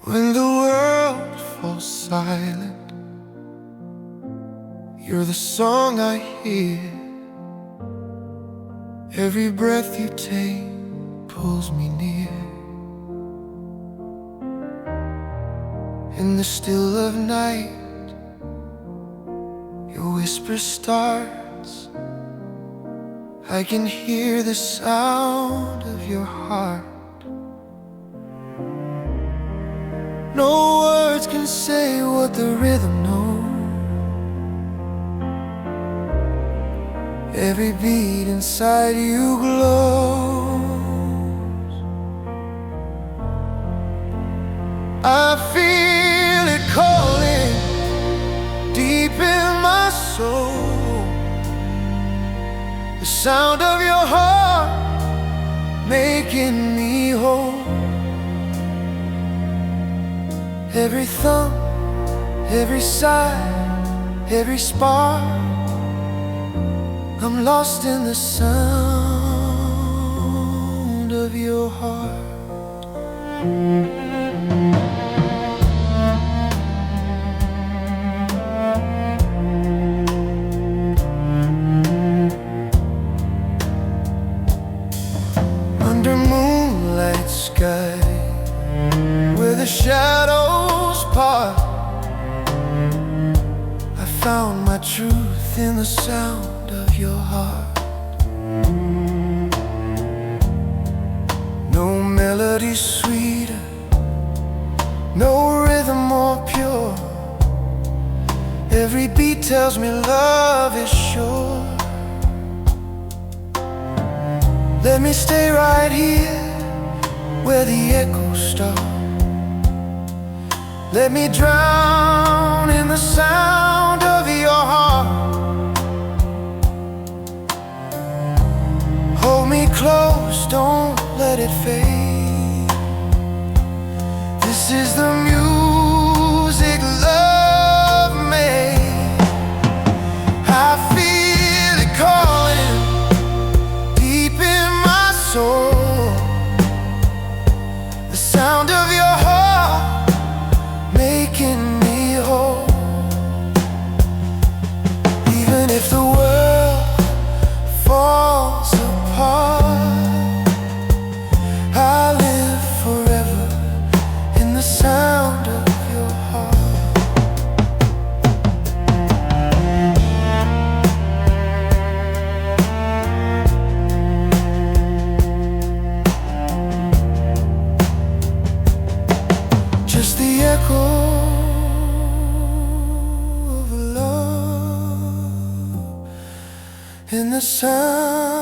When the world falls silent, you're the song I hear. Every breath you take pulls me near. In the still of night, your whisper starts. I can hear the sound of your heart. No words can say what the rhythm knows. Every beat inside you glows. I feel it calling deep in my soul. The sound of your heart making me whole. Every thump, every sigh, every spark, I'm lost in the sound of your heart. Under moonlight sky, where the shadows part, I found my truth in the sound of your heart. No melody sweeter, no rhythm more pure. Every beat tells me love is sure. Let me stay right here where the echoes start. Let me drown in the sound of your heart. Hold me close, don't let it fade. This is the music love made. I feel it calling deep in my soul. The sound of your heart making me whole. Even if the world falls apart, I live forever in the sound of your heart. Just the echo of love in the sound